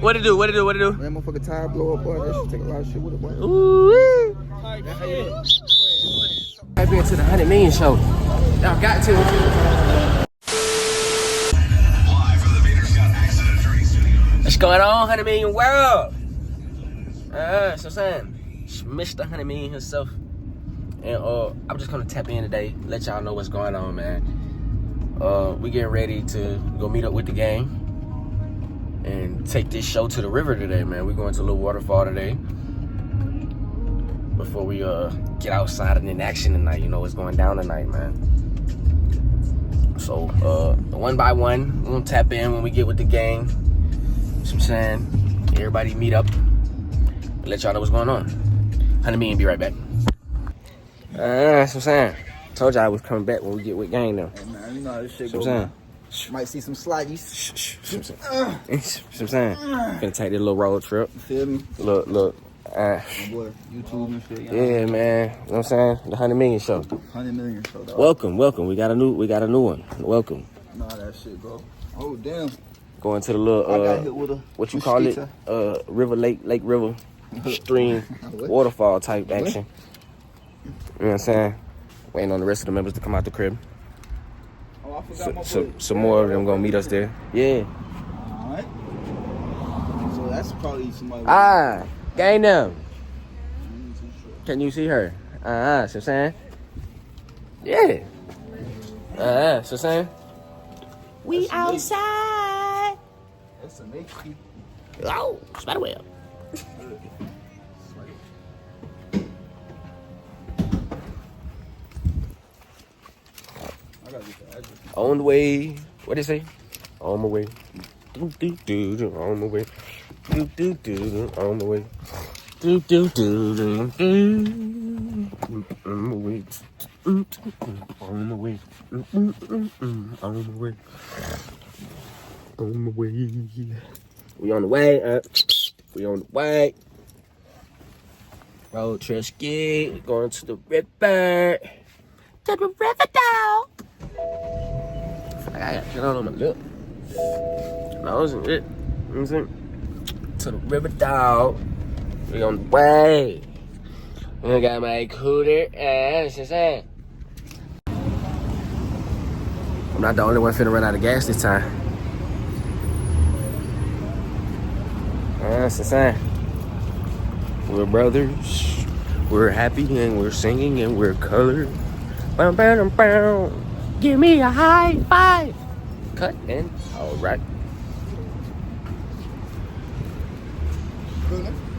What it do? That motherfucking tire blow up, boy. That shit take a lot of shit with it, boy. Ooh. I've been to the 100 Million show. Y'all got to. What's going on, 100 Million world? So I'm saying, Mr. 100 Million himself. And I'm just gonna tap in today, let y'all know what's going on, man. We getting ready to go meet up with the gang and take this show to the river today, man. We're going to a little waterfall today before we get outside and in action tonight. You know what's going down tonight, man. So one by one, we're gonna tap in when we get with the gang. You know what I'm saying? Everybody meet up and let y'all know what's going on. 100 Million, be right back. That's what I'm saying. Told y'all I was coming back when we get with gang now. Hey, man, you know how this shit That's go, what I'm man. saying. Might see some slaggies. That's what I'm saying. Gonna take this little road trip. You feel me? Look. My boy, YouTube and shit. Yeah, man. You know what I'm saying? The 100 Million show. 100 Million show, dog. Welcome. We got a new one. Welcome. Nah, that shit, bro. Oh, damn. Going to the I got little hit with a what you call it? River, lake river, stream, waterfall type action. You know what I'm saying? Waiting on the rest of the members to come out the crib. Oh, I forgot my boy. Some more of them gonna meet us there. Yeah. Alright. So that's probably somebody. Gang them. Can you see her? So I'm saying. Yeah. So I'm saying. We outside. That's an HP. Oh, spider web. On the way. What did it say? On my way. On my way. On my way. On my way. On my way. We on the way. We on the way. Road trip ski. Going to the river. To the river down. I got shit on my lip. Nose and it. You know what I'm saying? To the river dog. We on the way. I got my cooler ass. I'm not the only one finna run out of gas this time. That's the sign. We're brothers. We're happy and we're singing and we're colored. Bow, bow, bow. Give me a high five. Cut in. All right.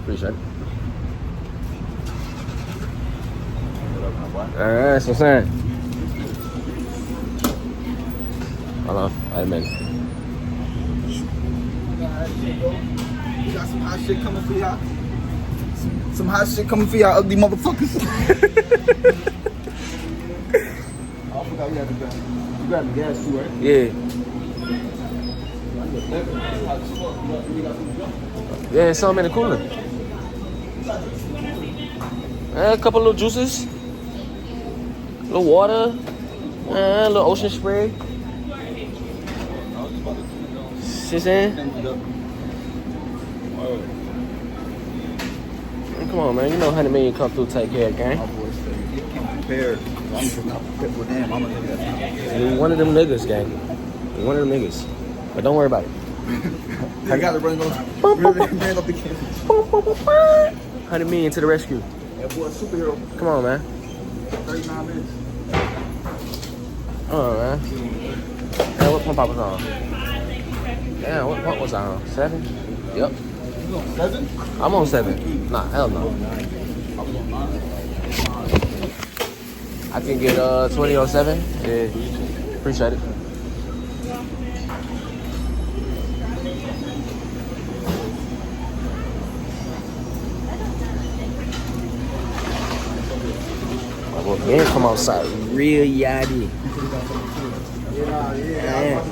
Appreciate it. That's what I'm saying. Hold on. Wait a minute. We got some hot shit coming for y'all. Some hot shit coming for y'all ugly motherfuckers. I forgot we had the gas. You got the gas too, right? Yeah. Yeah, some in the cooler. A couple little juices. A little water. A little ocean spray. Come on, man. You know 100 Million come through, take care, gang. My boy said you can't compare. I'm just not prepared for them. I'm a nigga that's You one of them niggas, gang. You one of them niggas. But don't worry about it. I got to run up the camera. 100 Million to the rescue. That boy, superhero. Come on, man. 39 minutes. Come on, man. Hey, what pump I was on? Damn, what was I on? 7? Yep. You on 7? I'm on 7. Nah, hell no. I can get 20 on 7. Yeah. Appreciate it. Well, man, come outside real yachty. Yeah.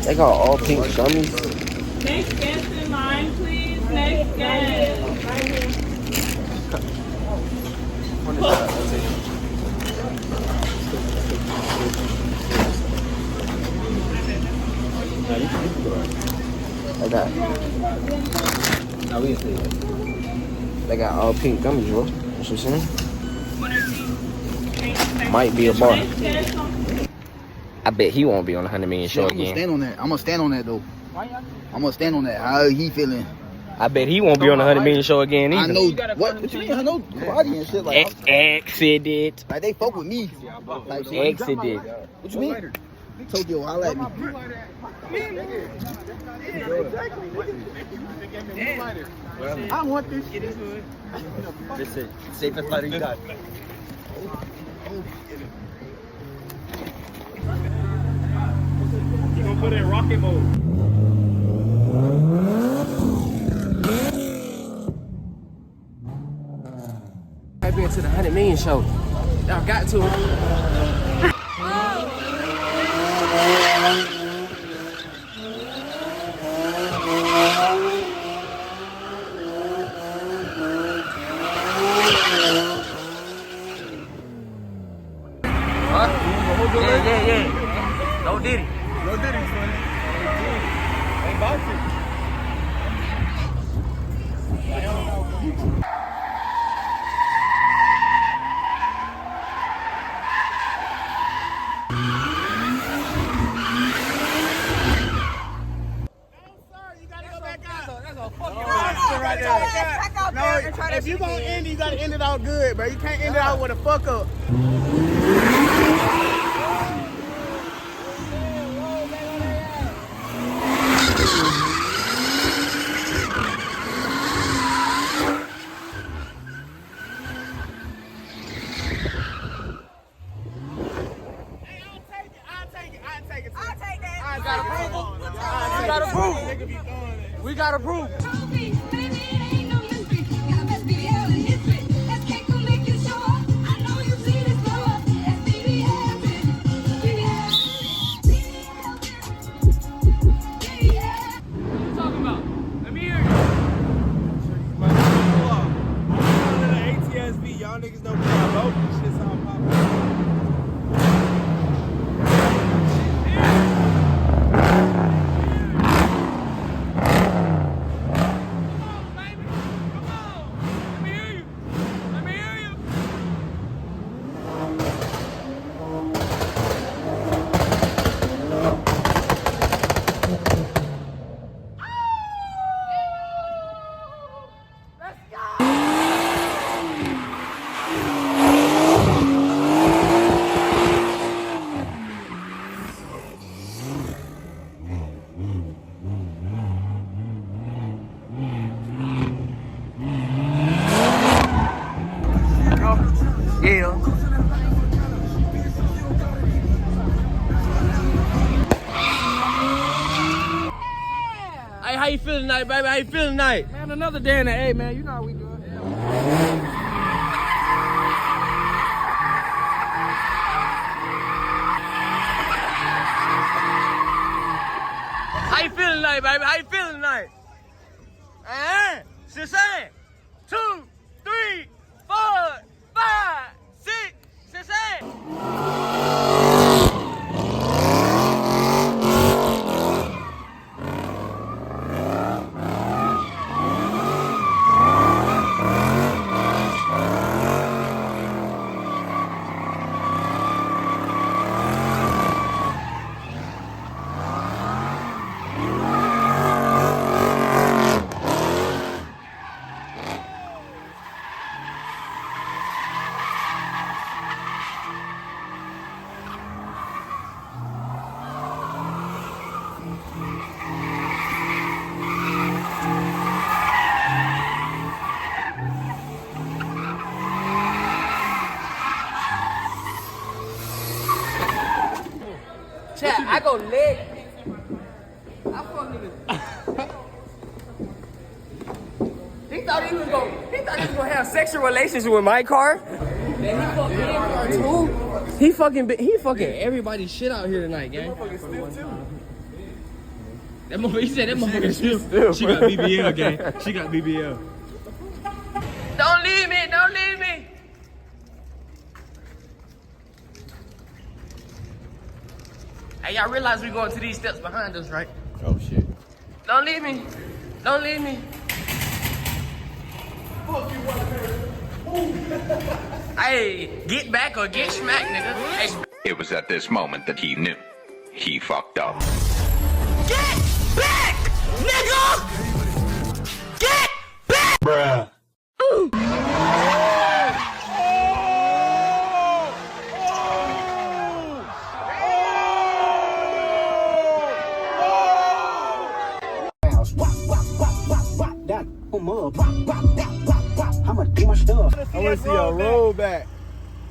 They got all pink gummies. Next guest in line, please. Next guest. Right here. They got all pink gummies, bro. You know what I'm saying? Might be a bar. I bet he won't be on the 100 million show I'm gonna again. stand on that. I'm gonna stand on that though. I'm gonna stand on that. How he feeling? I bet he won't be on the 100 million show again either. I know what you mean. I know karate and shit like. Exited. Like they fuck with me. Like Exited. what you mean? Tokyo, I like me. I want this shit. This is safest lighter you got. You gonna put it in rocket mode. I've been to the 100 million show. Y'all got to him. Yeah. No Diddy. No Diddy, son. Ain't about to. No, if you gonna end it, you gotta end it all good, bro. You can't end it out with a fuck up. We got approval. Y'all niggas know we got low. Shit's all poppin'. Hey, how you feeling tonight, baby? How you feeling tonight? Man, another day in the A, man. You know how we do it. How you feeling tonight, baby? How you feeling tonight? Six, 2, 3, 4, 5, 6, 7. Chat, I go leg. I fuck niggas. He thought he was gonna have sexual relations with my car. Man, he fucking his car too. He fucking everybody's shit out here tonight, gang. That motherfucker, he said that motherfucker still. She got BBL, gang. She got BBL. Don't leave me, don't leave me. Hey, y'all realize we going to these steps behind us, right? Oh shit. Don't leave me. Don't leave me. Hey, get back or get smacked, nigga. Hey. It was at this moment that he knew. He fucked up. Get back, nigga! Get back! Bruh. I want to see a roll back.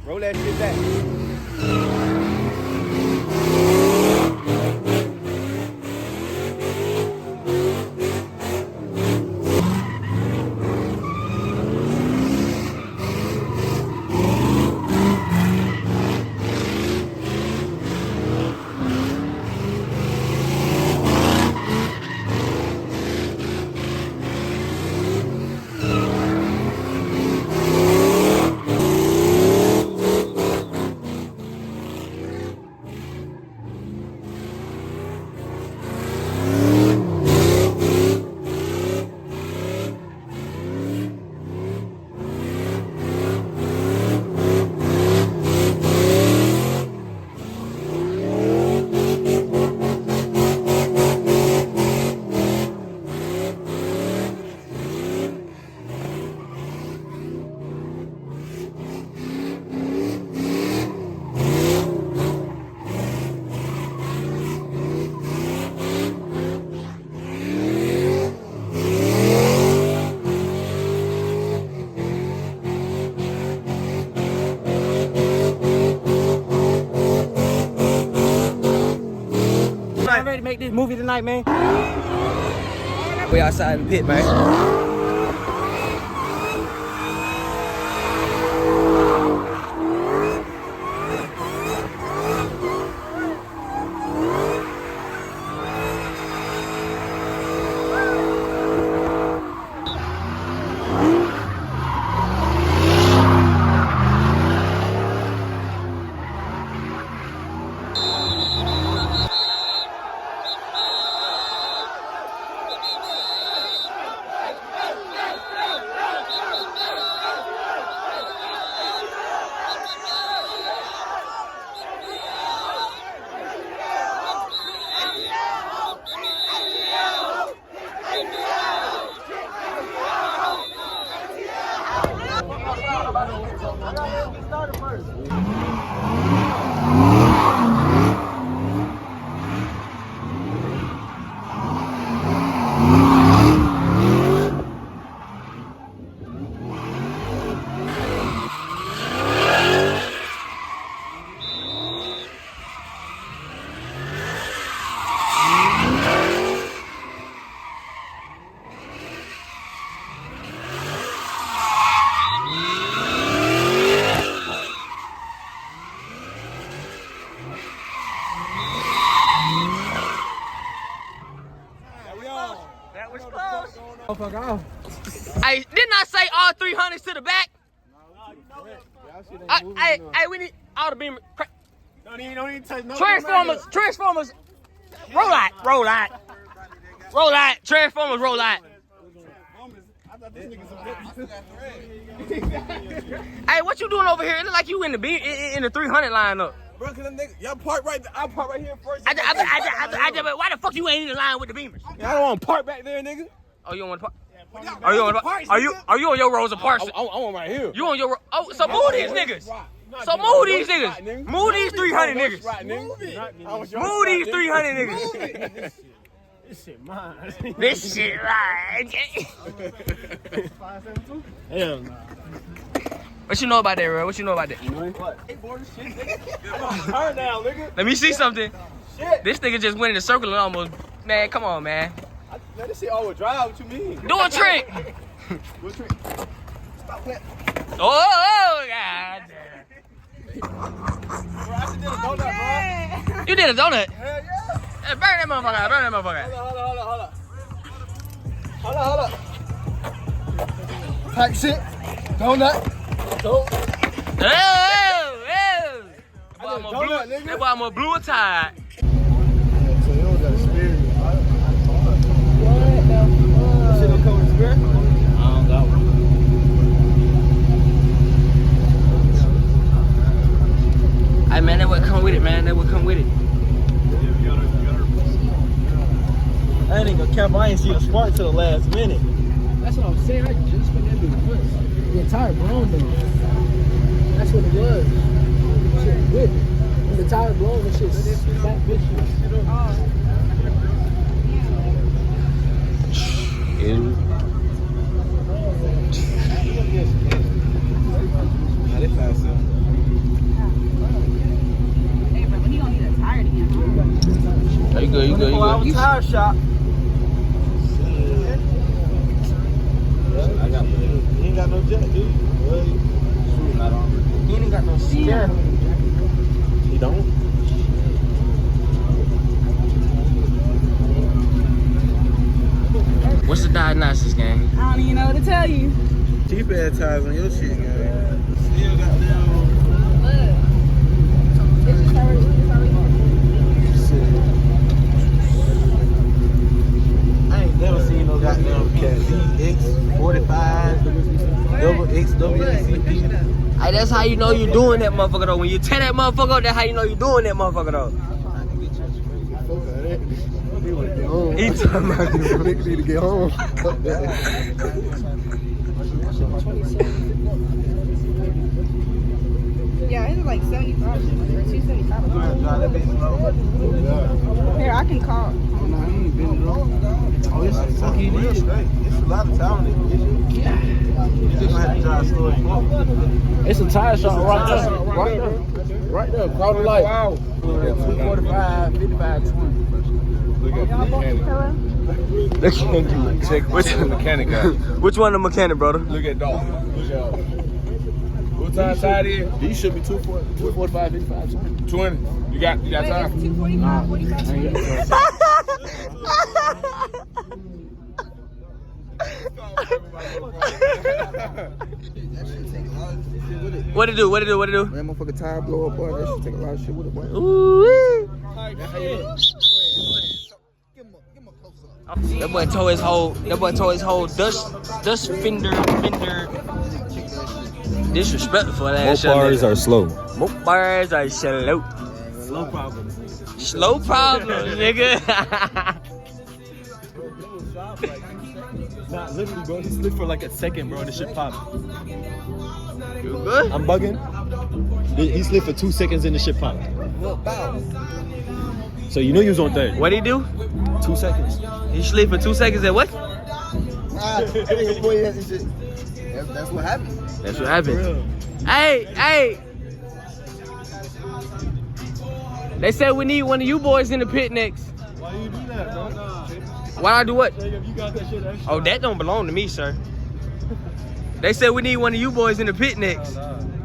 Roll that shit back. Ready to make this movie tonight, man? We outside in the pit, man. Hey, didn't I say all 300s to the back? Hey, we need all the beamers. Don't even touch no. Transformers. Roll out. Transformers, roll out. Hey, what you doing over here? It look like you in the 300 lineup. Bro, cause them niggas, y'all park right there. I park right here first. Why the fuck you ain't in the line with the beamers? I don't want to park back there, nigga. Oh, you don't want to park? Are you on your Rosa Parks? I'm on right here. You on your so move these niggas. So move these niggas. Move these 300 niggas. Move these 300 niggas. This shit mine. This shit right. Hell nah. What you know about that, bro? What you know about that? What? Turn down, nigga. Let me see something. Shit. This nigga just went in a circle and almost. Man, come on, man. Man, this shit all-wheel drive. What you mean? Do a trick. Do a trick. Stop that. Oh, god damn. Bro, I just did a donut, bro. You did a donut. Hell yeah. Hey, burn that motherfucker. Burn that motherfucker. Hold up. Pack shit. Donut. Dope. That boy, I'm a blue tie. So you don't got experience. man. That would come with it. I ain't gonna cap. I ain't see a spark till the last minute. That's what I'm saying. I just put that bitch once. The entire blown though. That's what it was. Shit whip. When the tire blown, that shit that bitch. Hey, bro, when you gonna need a tire again? You good, you good, you good. You Tire shop. I got He ain't got no jet, dude. He ain't got no scare. He don't? What's the diagnosis, gang? I don't even know what to tell you. Cheap ass tires on your shit, man. Still got them. Look. It's just already I ain't never seen no goddamn cat X45, double XWCP. Hey, that's how you know you're doing that motherfucker though. When you tear that motherfucker up, that's how you know you're doing that motherfucker though. He talking about Niggas need to get home. Yeah, it's like 75 or 275. Here, I can call. Oh, it's real straight. It's a lot of talent in this shit. You just gonna have to drive slow and slow. It's a tire shop right there. Right there. Across the light. Wow. 245, 55, 20. Look at the mechanic. Check which the mechanic guy. Which one the mechanic, brother? Look at dog. Look at what time side is? These should be 245, 55, 20. 20. You got Wait, time? it's 245, 45. What it do? What it do? What it do? That motherfucking tire blow up, boy. That shit take a lot of shit with it, boy. Ooh. Give him a close up. That boy tore his whole. That boy tore his whole dust fender. Disrespectful ass. Mopars are slow. Mopars are slow. Slow problems. Slow problems, nigga. Nah, literally, bro. He slid for like a second, bro, and the shit popped. You good? I'm bugging. He slid for 2 seconds and the shit popped. So you know you was on third. What'd he do? 2 seconds. He sleep for 2 seconds and what? That's what happened. That's what happened. Hey. They said we need one of you boys in the pit next. Why you do that, bro? Why I do what? You got that shit extra. Oh, that don't belong to me, sir. They said we need one of you boys in the pit next.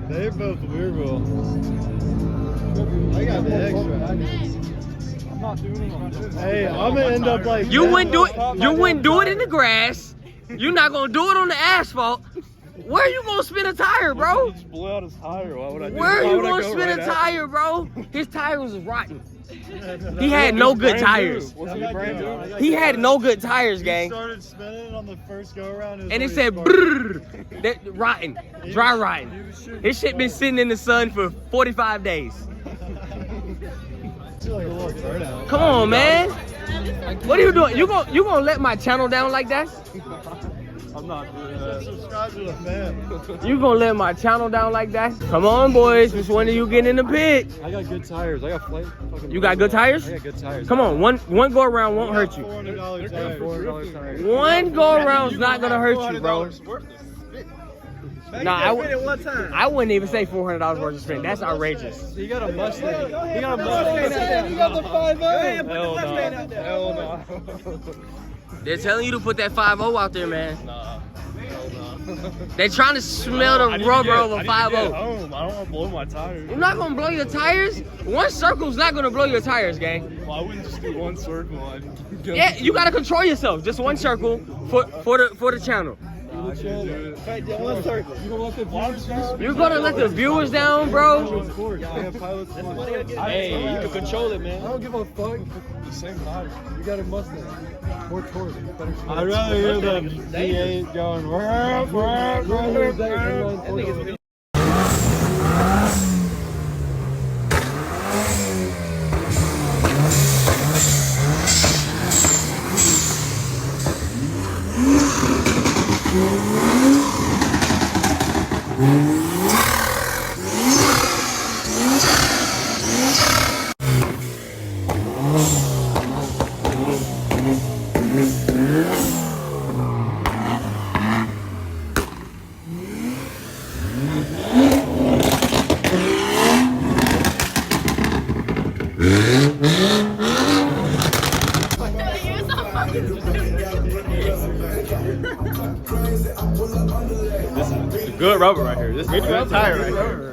They're both weird, bro. I got the extra. I'm not doing it. Hey, I'm gonna end up like You wouldn't do it. You wouldn't do it in the grass. You're not gonna do it on the asphalt. Where you gonna spin a tire, bro? He just blew out his tire. Why would I do Where that? you gonna spin a tire, bro? His tire was rotten. He had no good tires. He had no good tires, gang. Started spinning on the first go around, And it said brrr, that rotten, dry rotten. His shit been sitting in the sun for 45 days. Come on, man. What are you doing? You gonna let my channel down like that? I'm not doing that. Subscribe to the man. You gonna let my channel down like that? Come on, boys. Which one are you getting in the pit? I got good tires. I got flight. You got good tires? I got good tires. Come on, one go around won't hurt you. $400 tires. $400 tires. One go around's not gonna hurt you, bro. Nah, I wouldn't even say $400 worth of spend. That's outrageous. He got a Mustang. He got a Mustang. You got the 5.0. Hell no. They're telling you to put that 5.0 out there, man. They're trying to smell the rubber of a 5.0. I don't want to blow my tires. You're not gonna blow your tires? One circle's not gonna blow your tires, gang. Well, I wouldn't just do one circle. Yeah, you gotta control yourself. Just one circle for the channel. You're gonna let the viewers down, bro? Hey, you can control it, man. I don't give a fuck. The same tires. You got a Mustang. More torque. I'd rather hear the V8 going. This is good rubber right here. This is good tire right here.